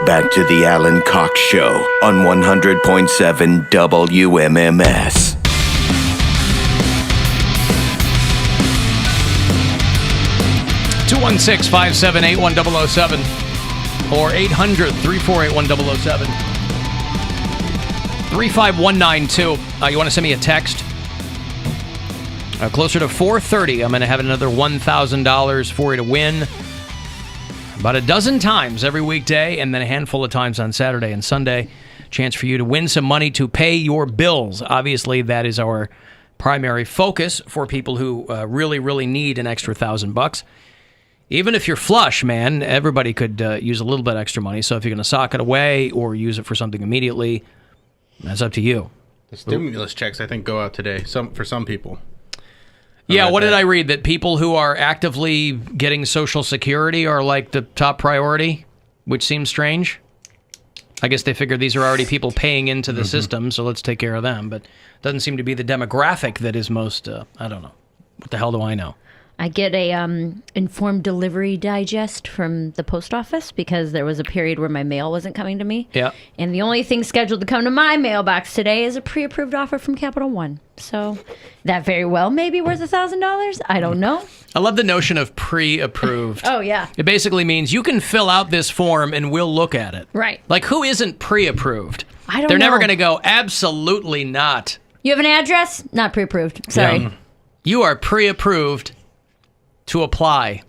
back to the Alan Cox Show on 100.7 WMMS. Two 216-578-1007 or 800-348-1007. 35192. You want to send me a text? Closer to 4:30, I'm going to have another $1,000 for you to win. About a dozen times every weekday, and then a handful of times on Saturday and Sunday. Chance for you to win some money to pay your bills. Obviously, that is our primary focus for people who really, really need an extra $1,000. Even if you're flush, man, everybody could use a little bit extra money. So if you're going to sock it away or use it for something immediately, that's up to you. The stimulus checks, I think, go out today for some people. Yeah, what did I read? That people who are actively getting Social Security are like the top priority, which seems strange. I guess they figure these are already people paying into the system, so let's take care of them. But it doesn't seem to be the demographic that is most, I don't know. What the hell do I know? I get a informed delivery digest from the post office because there was a period where my mail wasn't coming to me. Yeah. And the only thing scheduled to come to my mailbox today is a pre-approved offer from Capital One. So that very well may be worth $1,000. I don't know. I love the notion of pre-approved. Oh, yeah. It basically means you can fill out this form and we'll look at it. Right. Like, who isn't pre-approved? I don't know. They're never going to go, absolutely not. You have an address? Not pre-approved. Sorry. Yeah. You are pre-approved to apply.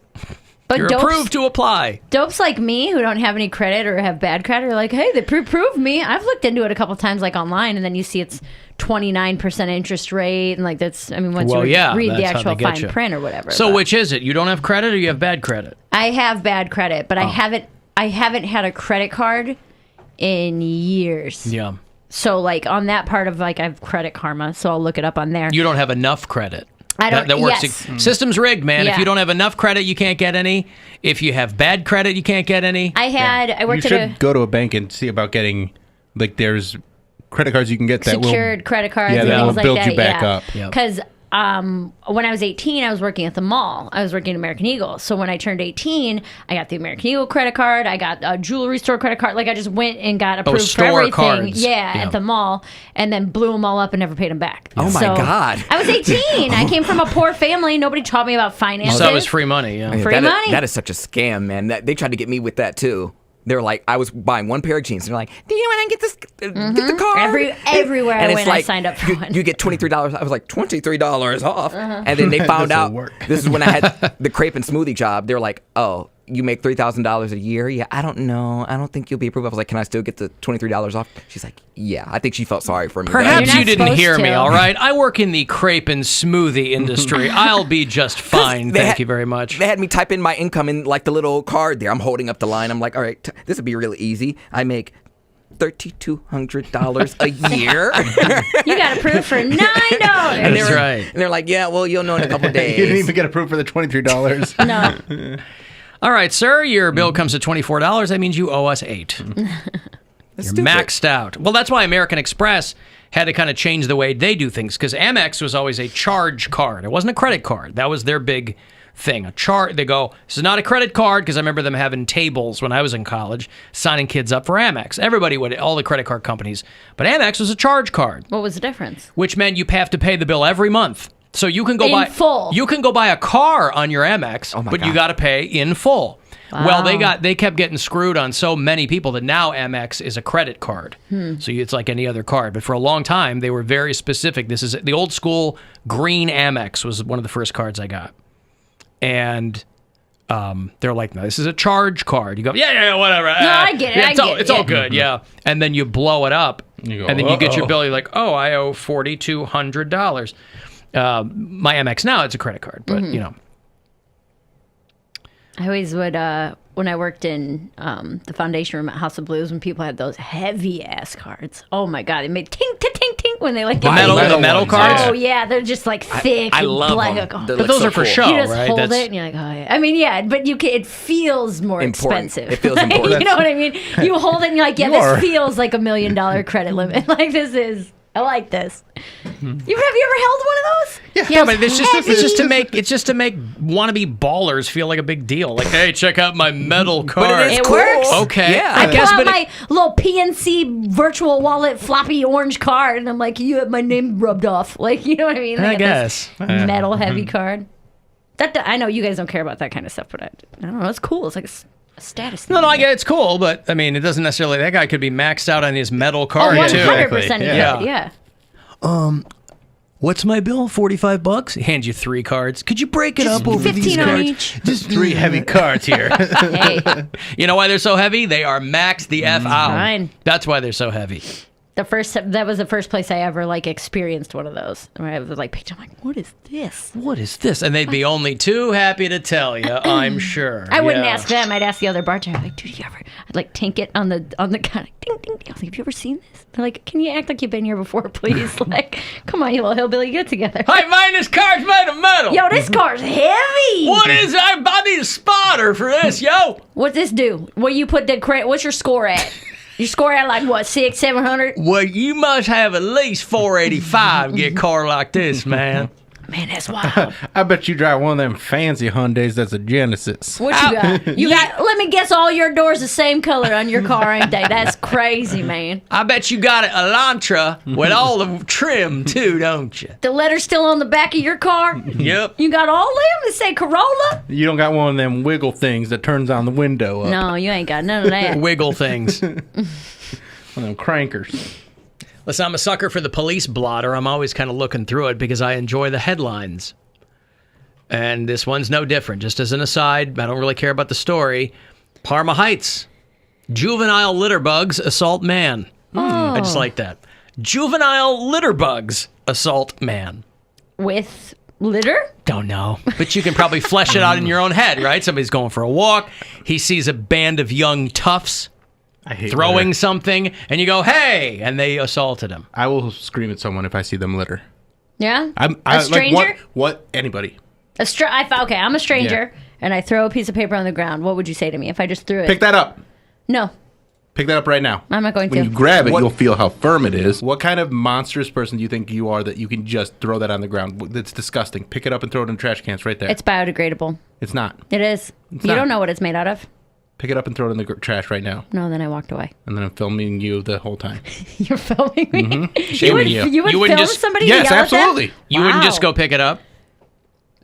But You're approved to apply. Dopes like me who don't have any credit or have bad credit are like, hey, they pre-approved me. I've looked into it a couple times, like online, and then you see it's 29% interest rate, and like that's, I mean, once you read the actual fine print or whatever. So which is it? You don't have credit or you have bad credit? I have bad credit, but I haven't had a credit card in years. Yeah. So like on that part of like I have Credit Karma, so I'll look it up on there. You don't have enough credit. I don't. That works. Yes. System's rigged, man. Yeah. If you don't have enough credit, you can't get any. If you have bad credit, you can't get any. I worked you should go to a bank and see about getting, like, there's credit cards you can get that secured credit cards and that things will build like that. you back up. Because when I was 18, I was working at the mall. I was working at American Eagle. So when I turned 18, I got the American Eagle credit card. I got a jewelry store credit card. Like I just went and got approved for everything. Cards. Yeah, at the mall, and then blew them all up and never paid them back. Oh my God! I was 18. I came from a poor family. Nobody taught me about finances. So it was free money. Yeah, free money. That is such a scam, man. They tried to get me with that too. They're like, I was buying one pair of jeans. And they're like, do you want to get this? Get the card? Everywhere and I went, I signed up for one. You get $23. I was like, $23 off. And then they found out, this is when I had the crepe and smoothie job. They're like, oh, you make $3,000 a year? Yeah, I don't know. I don't think you'll be approved. I was like, can I still get the $23 off? She's like, yeah. I think she felt sorry for me. Perhaps you didn't hear me, all right? I work in the crepe and smoothie industry. I'll be just fine. Thank you very much. They had me type in my income in like the little card there. I'm holding up the line. I'm like, all right, this would be really easy. I make $3,200 a year. You got approved for $9. That's right. And they're like, yeah, well, you'll know in a couple days. You didn't even get approved for the $23. No. All right, sir, your bill comes to $24. That means you owe us $8. You're maxed out. Well, that's why American Express had to kind of change the way they do things, because Amex was always a charge card. It wasn't a credit card. That was their big thing. They go, this is not a credit card, because I remember them having tables when I was in college, signing kids up for Amex. Everybody would, all the credit card companies. But Amex was a charge card. What was the difference? Which meant you have to pay the bill every month. So you can go buy full. You can go buy a car on your Amex, but you got to pay in full. Wow. Well, they kept getting screwed on so many people that now Amex is a credit card. So it's like any other card. But for a long time, they were very specific. This is the old school green Amex was one of the first cards I got. And they're like, no, this is a charge card. You go, yeah, whatever. No, I get it. It's all good, yeah. And then you blow it up, and then you get your bill. You're like, oh, I owe $4,200. My Amex now, it's a credit card, but you know. I always would, when I worked in the foundation room at House of Blues, when people had those heavy ass cards. Oh my God, it made tink, tink, tink, tink when they like the metal cards. Oh yeah, they're just like thick. I love them. But those are for show, you just right? hold it and you're like, oh yeah. I mean, yeah, but it feels more expensive. It feels important. You know what I mean? You hold it and you're like, yeah, this feels like $1 million credit limit. Like I like this. Have you ever held one of those? Yeah, but it's just to make wannabe ballers feel like a big deal. Like, hey, check out my metal card. But it works. Okay. Yeah. I pull out my little PNC virtual wallet floppy orange card, and I'm like, you have my name rubbed off. Like, you know what I mean? I guess. Metal heavy card. I know you guys don't care about that kind of stuff, but I don't know. It's cool. It's like a status thing. No, I get it's cool, but I mean, it doesn't necessarily. That guy could be maxed out on his metal card too. 100% yeah. What's my bill? $45. He hands you 3 cards. Could you break it up over 15 these on cards? each. Just 3 heavy cards here. Hey, You know why they're so heavy? They are maxed the F out. fine. That's why they're so heavy. That was the first place I ever like experienced one of those. Where I was like, I'm like, what is this? What is this? And they'd be only too happy to tell you, I'm sure. I wouldn't ask them. I'd ask the other bartender. Like, dude, I'd like tink it on the kind of ding ding. I was like, have you ever seen this? They're like, can you act like you've been here before, please? Like, come on, you little hillbilly, get together. Hey, man, this card's made of metal. Yo, this car's heavy. What is that? I need a spotter for this, yo. What's this do? Where you put the credit? What's your score at? You score at like what, 600, 700? Well, you must have at least 485 to get a car like this, man. Man, that's wild. I bet you drive one of them fancy Hyundais that's a Genesis. What you got? You got? Let me guess. All your doors the same color on your car, ain't they? That's crazy, man. I bet you got an Elantra with all the trim too, don't you? The letter's still on the back of your car. Yep. You got all them that say Corolla? You don't got one of them wiggle things that turns on the window up. No, you ain't got none of that. Wiggle things. One of them crankers. Listen, I'm a sucker for the police blotter. I'm always kind of looking through it because I enjoy the headlines. And this one's no different. Just as an aside, I don't really care about the story. Parma Heights. Juvenile litter bugs assault man. I just like that. Juvenile litter bugs assault man. With litter? Don't know. But you can probably flesh it out in your own head, right? Somebody's going for a walk. He sees a band of young toughs throwing something, and you go, hey, and they assaulted him. I will scream at someone if I see them litter. Yeah? A stranger? Like, what? Anybody. Okay, I'm a stranger, and I throw a piece of paper on the ground. What would you say to me if I just threw it? Pick that up. No. Pick that up right now. I'm not going to. When you grab it, you'll feel how firm it is. What kind of monstrous person do you think you are that you can just throw that on the ground? That's disgusting. Pick it up and throw it in the trash cans right there. It's biodegradable. It's not. It is. You don't know what it's made out of. Pick it up and throw it in the trash right now. No, then I walked away. And then I'm filming you the whole time. You're filming me? Mm-hmm. You would film just, somebody? Yes, absolutely. You wouldn't just go pick it up?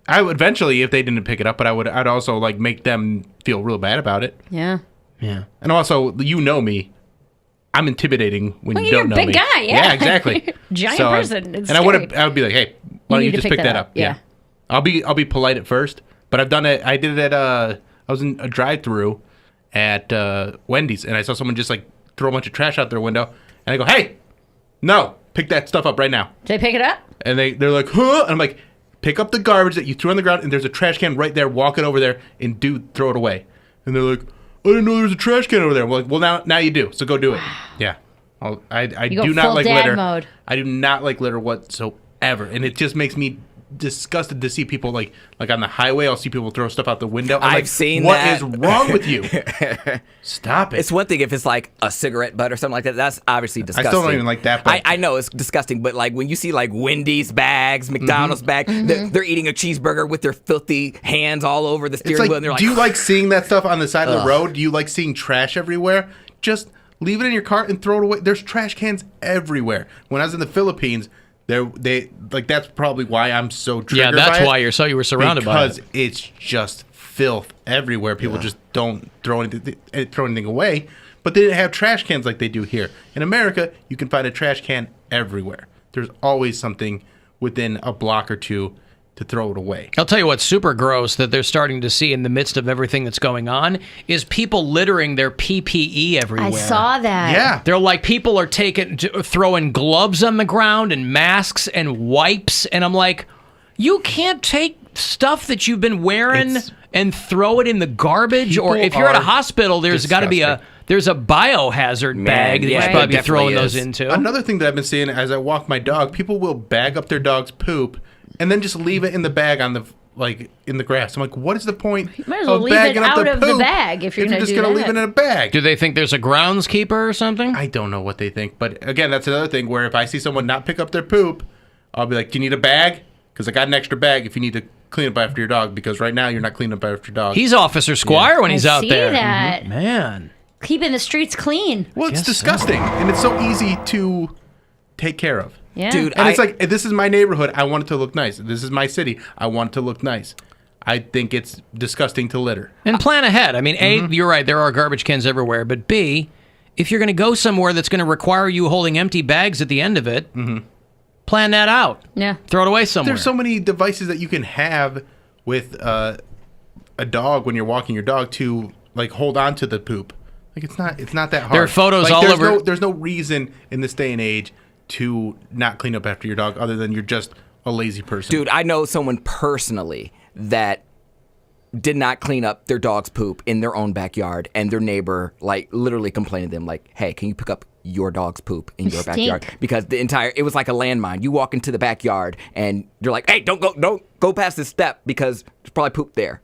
I would eventually, if they didn't pick it up, but I'd also like make them feel real bad about it. Yeah. Yeah. And also, you know me. I'm intimidating when you don't know me. You're a big guy, yeah. Yeah, exactly. Giant person. It's and I would be like, hey, why don't you just pick that up? Yeah. I'll be polite at first, but I've done it. I did it at I was in a drive-through at Wendy's, and I saw someone just like throw a bunch of trash out their window, and I go, hey, no, pick that stuff up right now. Did they pick it up? And they're like, huh? And I'm like, pick up the garbage that you threw on the ground, and there's a trash can right there. Walk it over there, and throw it away. And they're like, I didn't know there was a trash can over there. I'm like, well, now you do, so go do it. Yeah. I do not like litter. Mode. I do not like litter whatsoever, and it just makes me disgusted to see people like on the highway. I'll see people throw stuff out the window. I've seen what that. What is wrong with you? Stop it. It's one thing if it's like a cigarette butt or something like that. That's obviously disgusting. I still don't even like that. But I know it's disgusting, but like when you see like Wendy's bags, McDonald's bag, they're eating a cheeseburger with their filthy hands all over the steering wheel. And they're like, do you like seeing that stuff on the side of the road? Do you like seeing trash everywhere? Just leave it in your car and throw it away. There's trash cans everywhere. When I was in the Philippines, that's probably why I'm so triggered. Yeah, that's by why you were surrounded by it. Because it's just filth everywhere. People just don't throw anything away. But they didn't have trash cans like they do here. In America, you can find a trash can everywhere. There's always something within a block or two to throw it away. I'll tell you what's super gross that they're starting to see in the midst of everything that's going on is people littering their PPE everywhere. I saw that. Yeah. They're like, people are throwing gloves on the ground and masks and wipes. And I'm like, you can't take stuff that you've been wearing and throw it in the garbage. Or if you're at a hospital, there's got to be there's a biohazard bag that you should probably be throwing those into. Another thing that I've been seeing as I walk my dog, people will bag up their dog's poop and then just leave it in the bag in the grass. I'm like, what is the point you might as well of leave bagging it up out the of poop the bag if you're just going to leave it in a bag? Do they think there's a groundskeeper or something? I don't know what they think. But again, that's another thing where if I see someone not pick up their poop, I'll be like, do you need a bag? Because I got an extra bag if you need to clean up after your dog, because right now you're not cleaning up after your dog. He's Officer Squire when he's out there. See that. Man. Keeping the streets clean. Well, it's disgusting, and it's so easy to take care of. Yeah. Dude, And it's like, this is my neighborhood. I want it to look nice. This is my city. I want it to look nice. I think it's disgusting to litter. And plan ahead. I mean, A, you're right, there are garbage cans everywhere. But B, if you're going to go somewhere that's going to require you holding empty bags at the end of it, plan that out. Yeah. Throw it away somewhere. There's so many devices that you can have with a dog when you're walking your dog to like hold on to the poop. Like it's not that hard. There are photos like, all over. There's no reason in this day and age to not clean up after your dog other than you're just a lazy person. Dude, I know someone personally that did not clean up their dog's poop in their own backyard, and their neighbor like literally complained to them like, hey, can you pick up your dog's poop in your backyard? Because it was like a landmine. You walk into the backyard and you're like, hey, don't go past this step because there's probably poop there.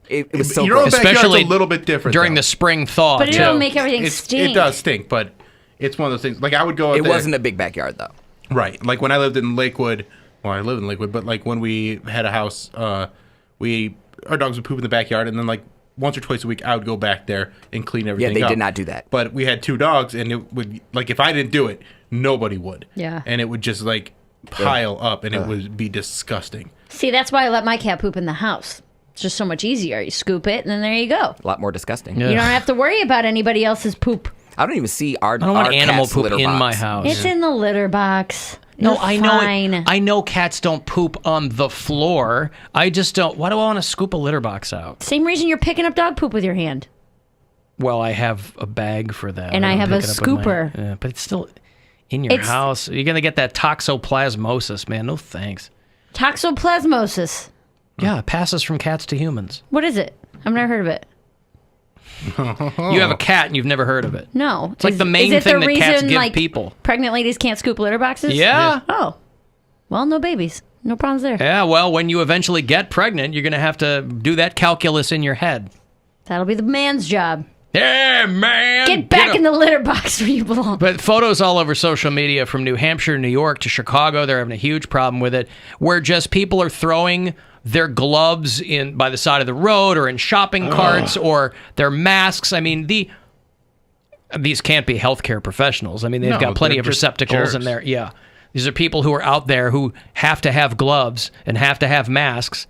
It was so your own gross. backyard's Especially a little bit different during though. the spring thaw. But it'll make everything stink. It does stink, but it's one of those things. Like I would go out It there. wasn't a big backyard though. Right. Like when I lived in Lakewood, well, I live in Lakewood, but like when we had a house, our dogs would poop in the backyard, and then like once or twice a week, I would go back there and clean everything up. Yeah, they did not do that. But we had 2 dogs, and it would, like, if I didn't do it, nobody would. Yeah. And it would just, like, pile up, and it would be disgusting. See, that's why I let my cat poop in the house. It's just so much easier. You scoop it, and then there you go. A lot more disgusting. Yeah. You don't have to worry about anybody else's poop. I don't even see our I don't want animal cat's poop litter in box. my house. It's in the litter box. No, You're I know fine. it. I know cats don't poop on the floor. I just don't. Why do I want to scoop a litter box out? Same reason you're picking up dog poop with your hand. Well, I have a bag for that. And I don't have a pick it up with my- scooper. Yeah, but it's still in your house. You're gonna get that toxoplasmosis, man. No thanks. Toxoplasmosis. Yeah, it passes from cats to humans. What is it? I've never heard of it. You have a cat and you've never heard of it. No. It's like the main thing that cats give people. Pregnant ladies can't scoop litter boxes? Yeah. Oh. Well, no babies. No problems there. Yeah, well, when you eventually get pregnant, you're going to have to do that calculus in your head. That'll be the man's job. Yeah, man. Get back in the litter box where you belong. But photos all over social media from New Hampshire, New York to Chicago, they're having a huge problem with it, where just people are throwing their gloves in by the side of the road or in shopping carts or their masks. I mean, these can't be healthcare professionals. I mean, they've got plenty of receptacles in there. Yeah. These are people who are out there who have to have gloves and have to have masks.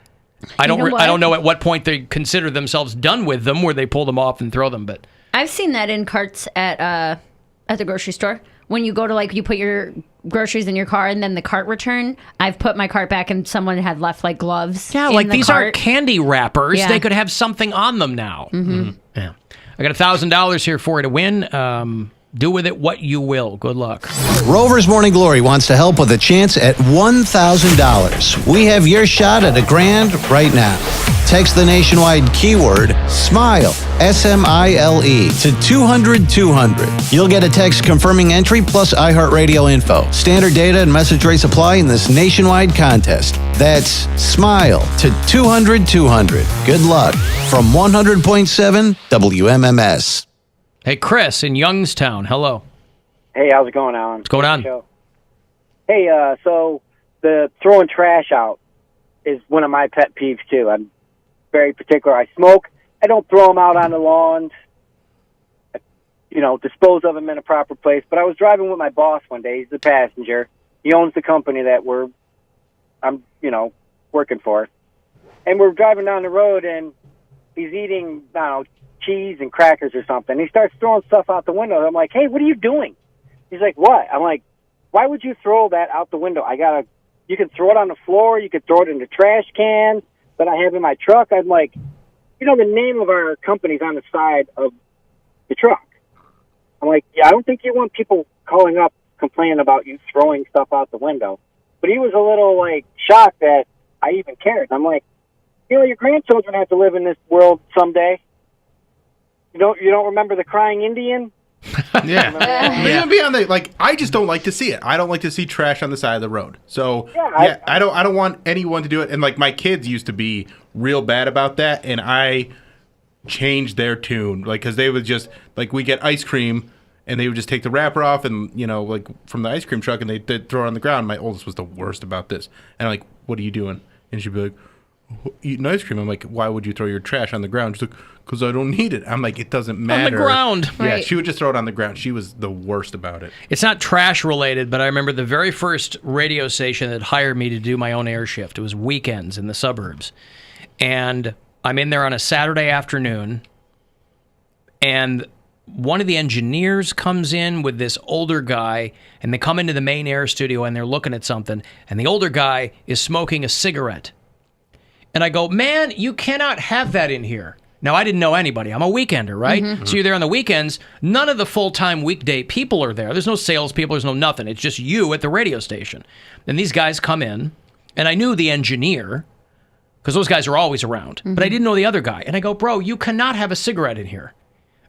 I don't know at what point they consider themselves done with them, where they pull them off and throw them. But I've seen that in carts at the grocery store. When you go to, like, you put your groceries in your car and then the cart return, I've put my cart back and someone had left, like, gloves. yeah, in like the these cart. aren't candy wrappers. Yeah. They could have something on them now. Mm-hmm. Yeah, I got $1,000 here for you to win. Do with it what you will. Good luck. Rover's Morning Glory wants to help with a chance at $1,000. We have your shot at $1,000 right now. Text the nationwide keyword SMILE, S-M-I-L-E, to 200-200. You'll get a text confirming entry plus iHeartRadio info. Standard data and message rates apply in this nationwide contest. That's SMILE to 200-200. Good luck from 100.7 WMMS. Hey, Chris in Youngstown. Hello. Hey, how's it going, Alan? What's going on? Hey, so the throwing trash out is one of my pet peeves, too. I'm very particular. I smoke. I don't throw them out on the lawns. Dispose of them in a proper place. But I was driving with my boss one day. He's the passenger. He owns the company that I'm working for. And we're driving down the road, and he's eating, I don't know, cheese and crackers or something. He starts throwing stuff out the window. I'm like, hey, what are you doing? He's like, what? I'm like, why would you throw that out the window? You can throw it on the floor. You could throw it in the trash cans that I have in my truck. I'm like, the name of our company's on the side of the truck. I'm like, yeah, I don't think you want people calling up complaining about you throwing stuff out the window. But he was a little, like, shocked that I even cared. I'm like, your grandchildren have to live in this world someday. You don't remember the crying Indian? Yeah. Even beyond that, like, I just don't like to see it. I don't like to see trash on the side of the road. So I don't want anyone to do it. And like my kids used to be real bad about that, and I changed their tune. Like, because they would just, like, we get ice cream And they would just take the wrapper off and, like from the ice cream truck, and they'd throw it on the ground. My oldest was the worst about this. And I'm like, what are you doing? And she'd be like, eating ice cream. I'm like, why would you throw your trash on the ground? She's like, because I don't need it. I'm like, it doesn't matter. On the ground. Yeah, Right. she would just throw it on the ground. She was the worst about it. It's not trash related, but I remember the very first radio station that hired me to do my own air shift. It was weekends in the suburbs. And I'm in there on a Saturday afternoon, and one of the engineers comes in with this older guy, and they come into the main air studio, and they're looking at something, and the older guy is smoking a cigarette. And I go, man, you cannot have that in here. Now, I didn't know anybody. I'm a weekender, right? Mm-hmm. So you're there on the weekends. None of the full-time weekday people are there. There's no salespeople. There's no nothing. It's just you at the radio station. And these guys come in, and I knew the engineer, because those guys are always around. Mm-hmm. But I didn't know the other guy. And I go, bro, you cannot have a cigarette in here.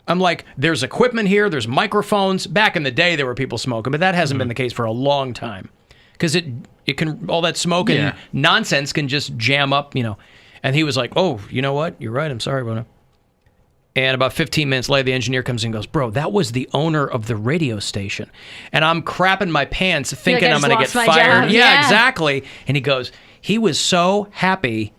I'm like, there's equipment here. There's microphones. Back in the day, there were people smoking, but that hasn't been the case for a long time. Because it can, all that smoke and nonsense can just jam up, And he was like, oh, you know what? You're right. I'm sorry, Bona. And about 15 minutes later, the engineer comes in and goes, bro, that was the owner of the radio station. And I'm crapping my pants thinking I'm going to get fired. Yeah, exactly. And he goes, he was so happy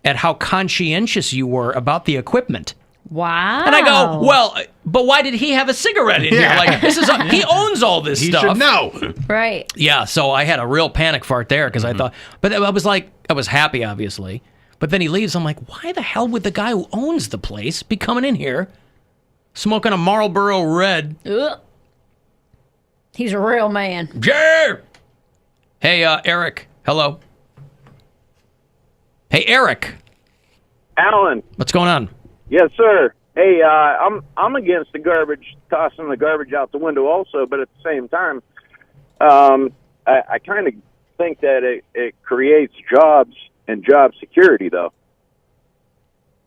at how conscientious you were about the equipment. Wow. And I go, well, but why did he have a cigarette in here? Like, this is he owns all this stuff. He should know. Right. Yeah, so I had a real panic fart there because I thought, but I was happy, obviously. But then he leaves. I'm like, why the hell would the guy who owns the place be coming in here smoking a Marlboro Red? Ugh. He's a real man. Yeah. Hey, Eric. Hello. Hey, Eric. Alan. What's going on? Yes, sir. Hey, I'm against the garbage, tossing the garbage out the window also, but at the same time, I kind of think that it creates jobs and job security, though.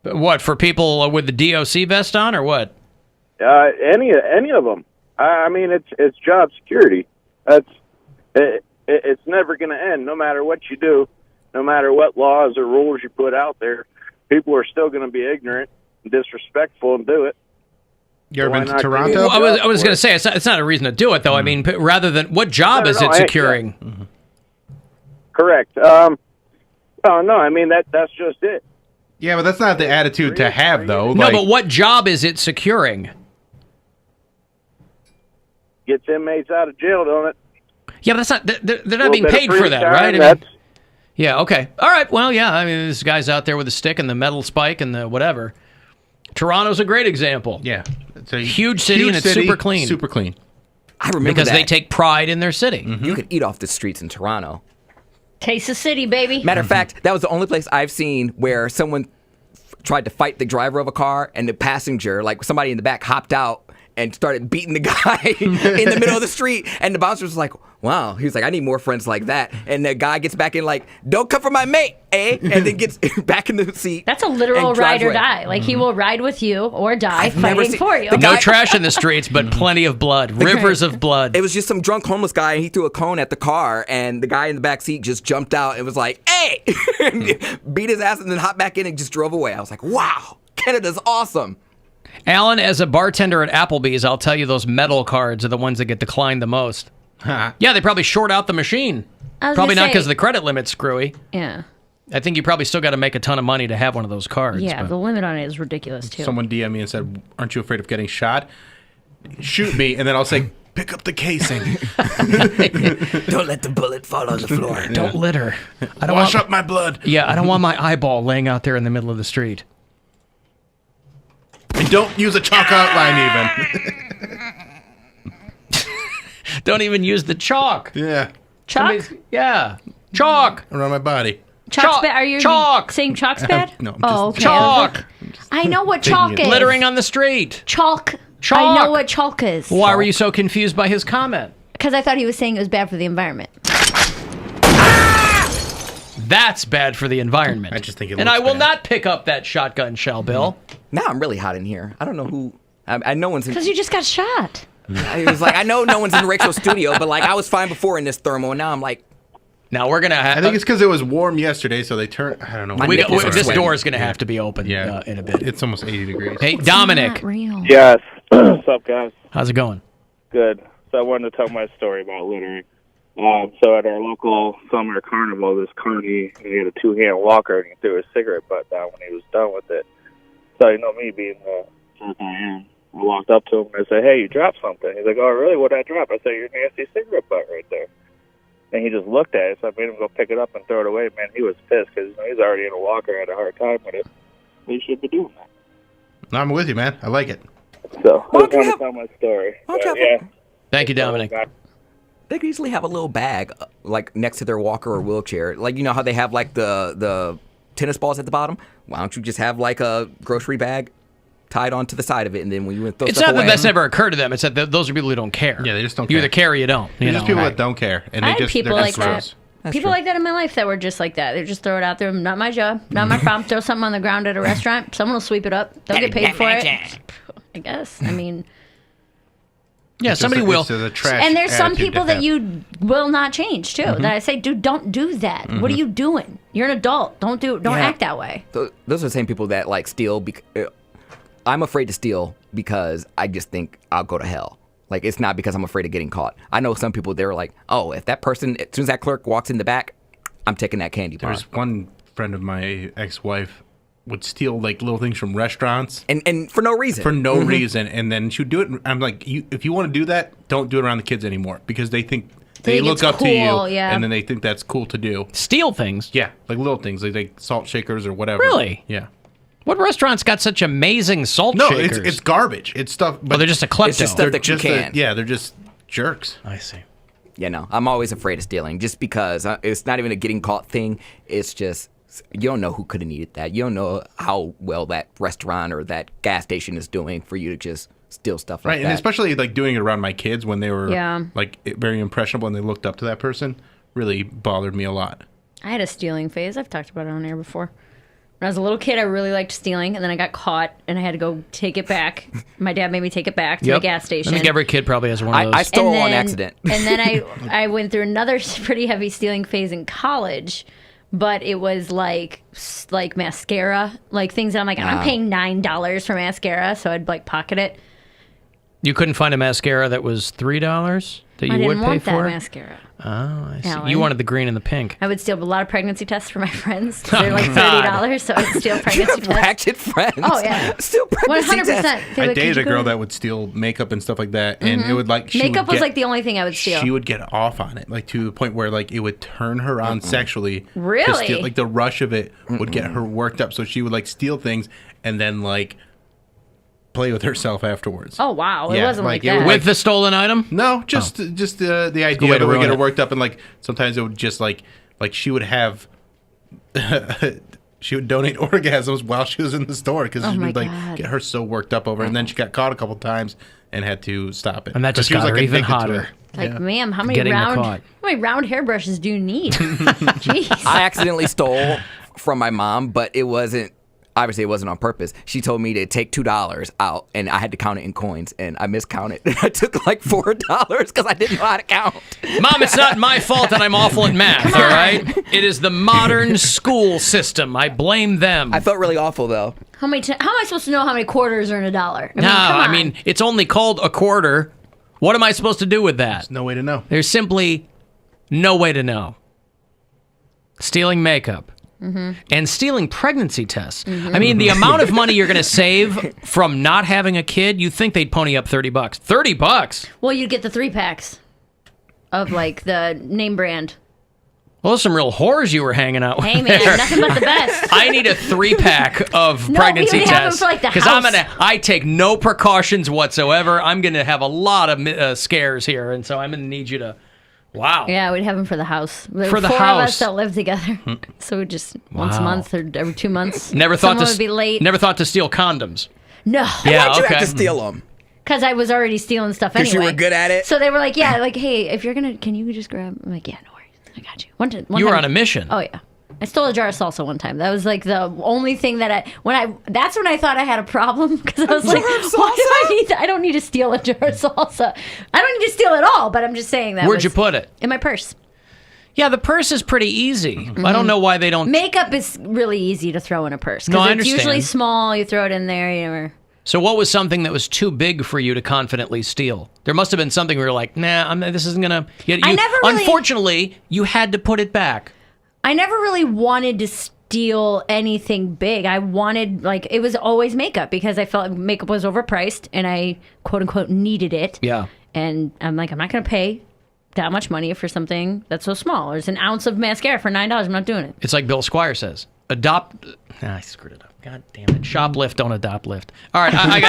What, for people with the DOC vest on, or what? Any of them. I mean, it's job security. It's never going to end, no matter what you do, no matter what laws or rules you put out there. People are still going to be ignorant, disrespectful, and do it. You ever been to Toronto? Well, I was going to say, it's not a reason to do it, though. I mean, rather than, what job is it securing? Mm-hmm. Correct. No, I mean, that's just it. Yeah, but that's not the attitude to have, though. No, but what job is it securing? Gets inmates out of jail, don't it? Yeah, but that's not, they're not being paid for that, right? Yeah, okay. All right, well, yeah, I mean, this guy's out there with a stick and the metal spike and the whatever. Toronto's a great example. Yeah. It's a huge city, and it's super clean. Super clean. I remember because they take pride in their city. Mm-hmm. You could eat off the streets in Toronto. Taste the city, baby. Matter of fact, that was the only place I've seen where someone tried to fight the driver of a car, and the passenger, like somebody in the back, hopped out and started beating the guy in the middle of the street. And the bouncer was like, wow. He was like, I need more friends like that. And the guy gets back in like, don't come for my mate, eh? And then gets back in the seat. That's a literal ride or die. Like, he will ride with you or die fighting for you. No trash in the streets, but plenty of blood. Rivers of blood. It was just some drunk homeless guy, and he threw a cone at the car, and the guy in the back seat just jumped out and was like, hey! Beat his ass and then hopped back in and just drove away. I was like, wow, Canada's awesome. Alan, as a bartender at Applebee's, I'll tell you those metal cards are the ones that get declined the most. Yeah, they probably short out the machine. Probably not because the credit limit's screwy. Yeah. I think you probably still got to make a ton of money to have one of those cards. Yeah, the limit on it is ridiculous, too. Someone DM'd me and said, aren't you afraid of getting shot? Shoot me, and then I'll say, pick up the casing. Don't let the bullet fall on the floor. Don't litter. I don't Wash up my blood. Yeah, I don't want my eyeball laying out there in the middle of the street. And don't use a chalk outline even. Don't even use the chalk. Yeah. Chalk? Yeah. Chalk. Around my body. Chalk's bad? Are you saying chalk's bad? No, I'm just okay. Chalk. I know what chalk is. Littering on the street. Chalk. Chalk. I know what chalk is. Why were you so confused by his comment? Because I thought he was saying it was bad for the environment. That's bad for the environment. I just think it And I will bad. not pick up that shotgun shell, Bill. Now I'm really hot in here. I don't know who. I know one's in. Because you just got shot. I was like, I know no one's in Rachel's studio, but like I was fine before in this thermal, and now I'm like. Now we're gonna have. I think it's because it was warm yesterday, so they turned. I don't know. This door is gonna have to be open in a bit. It's almost 80 degrees. Hey, Dominic. Real. Yes. What's up, guys? How's it going? good. So I wanted to tell my story about littering. So at our local summer carnival, this carny, he had a 2-hand walker, and he threw his cigarette butt down when he was done with it. So, me being the jerk I am, I walked up to him and I said, "Hey, you dropped something." He's like, "Oh, really? What did I drop?" I said, "Your nasty cigarette butt right there." And he just looked at it, so I made him go pick it up and throw it away. Man, he was pissed because he's already in a walker, had a hard time with it. He should be doing that. I'm with you, man. I like it. So, I just want to tell my story. Thank you, Dominic. They could easily have a little bag, like, next to their walker or wheelchair. Like, you know how they have, like, the tennis balls at the bottom? Why don't you just have, like, a grocery bag tied onto the side of it, and then when you throw it's stuff not away, that that's never occurred to them. It's that those are people who don't care. Yeah, they just don't You care. either care or you don't. There's just people that don't care. And I they had just, people they're like gross. that. People like that in my life that were just like that. They just throw it out there. Not my job. Not my problem. Throw something on the ground at a restaurant. Someone will sweep it up. They'll get paid for it. I guess. I mean... Yeah, somebody will. And there's some people that you will not change too. That I say, dude, don't do that. What are you doing? You're an adult. Don't act that way. Those are the same people that like steal. I'm afraid to steal because I just think I'll go to hell. Like, it's not because I'm afraid of getting caught. I know some people, they're like, oh, if that person, as soon as that clerk walks in the back, I'm taking that candy bar. There's one friend of my ex-wife would steal like little things from restaurants and for no reason. For no reason, and then she'd do it. I'm like, if you want to do that, don't do it around the kids anymore because they think they look up to you, and then they think that's cool to do. Steal things. Yeah, like little things, like salt shakers or whatever. Really? Yeah. What restaurant's got such amazing salt shakers? No, it's garbage. It's stuff. But they're just a klepto. It's just stuff that you can. They're just jerks. I see. Yeah, no, I'm always afraid of stealing just because it's not even a getting caught thing. It's just you don't know who could have needed that. You don't know how well that restaurant or that gas station is doing for you to just steal stuff like that. Right, and especially like doing it around my kids when they were like very impressionable and they looked up to that person really bothered me a lot. I had a stealing phase. I've talked about it on air before. When I was a little kid, I really liked stealing, and then I got caught, and I had to go take it back. My dad made me take it back to the gas station. I think every kid probably has one of those. I stole on accident. And then I went through another pretty heavy stealing phase in college, but it was like mascara, like things that I'm like, I'm paying $9 for mascara, so I'd like pocket it. You couldn't find a mascara that was $3 that you would pay for? I didn't want that mascara. Oh, I see. Alan. You wanted the green and the pink. I would steal a lot of pregnancy tests for my friends. They're like $30, so I'd steal pregnancy tests. Ratchet friends. Oh, yeah. Steal pregnancy 100%. tests. I dated a girl that would steal makeup and stuff like that, and it would like makeup was like the only thing I would steal. She would get off on it, like to the point where like it would turn her on sexually. Really? To steal, like the rush of it would get her worked up, so she would like steal things and then like play with herself afterwards. Oh wow, it wasn't like that. With the stolen item? No, just the idea of it would get her worked up, and like sometimes it would just like she would have she would donate orgasms while she was in the store because she would like get her so worked up over it. And then she got caught a couple times and had to stop it. And that just got her even hotter. Like, ma'am, how many round hairbrushes do you need? Jeez. I accidentally stole from my mom, but it wasn't on purpose. She told me to take $2 out, and I had to count it in coins, and I miscounted. I took like $4 because I didn't know how to count. Mom, it's not my fault that I'm awful at math, all right? It is the modern school system. I blame them. I felt really awful, though. How am I supposed to know how many quarters are in $1? I mean, it's only called a quarter. What am I supposed to do with that? There's no way to know. There's simply no way to know. Stealing makeup. And stealing pregnancy tests. I mean, the amount of money you're going to save from not having a kid, you'd think they'd pony up $30. $30? Well, you'd get the 3-packs of like the name brand. Well, those some real whores you were hanging out with. Hey man, nothing but the best. I need a 3-pack of pregnancy tests because I take no precautions whatsoever. I'm gonna have a lot of scares here, and so I'm gonna need you to. Wow. Yeah, we'd have them for the house. There for were the four house. of us that lived together, so we just once a month or every 2 months. Never thought would be late. Never thought to steal condoms. No. Yeah, Why'd you have to steal them? Because I was already stealing stuff anyway. Because you were good at it? So they were like, yeah, like, hey, if you're going to, can you just grab? I'm like, yeah, no worries. I got you. One you were time, on a mission. Oh, yeah. I stole a jar of salsa one time. That was like the only thing that that's when I thought I had a problem because I was like, why do I need that? I don't need to steal a jar of salsa. I don't need to steal it all, but I'm just saying that. Where'd you put it? In my purse. Yeah, the purse is pretty easy. I don't know why they don't. Makeup is really easy to throw in a purse. No, I it's understand. usually small. You throw it in there. You never. So what was something that was too big for you to confidently steal? There must have been something where you're like, nah, this isn't going to... Unfortunately, you had to put it back. I never really wanted to steal anything big. I wanted, it was always makeup because I felt like makeup was overpriced and I, quote unquote, needed it. Yeah. And I'm like, I'm not going to pay that much money for something that's so small. There's an ounce of mascara for $9. I'm not doing it. It's like Bill Squire says. I screwed it up. God damn it. Shoplift, don't adopt lift. All right, I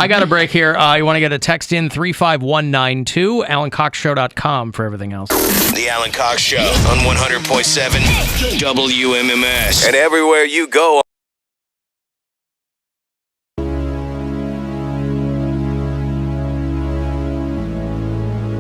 got a break here. You want to get a text in 35192, AlanCoxShow.com for everything else. The Alan Cox Show on 100.7 WMMS. And everywhere you go.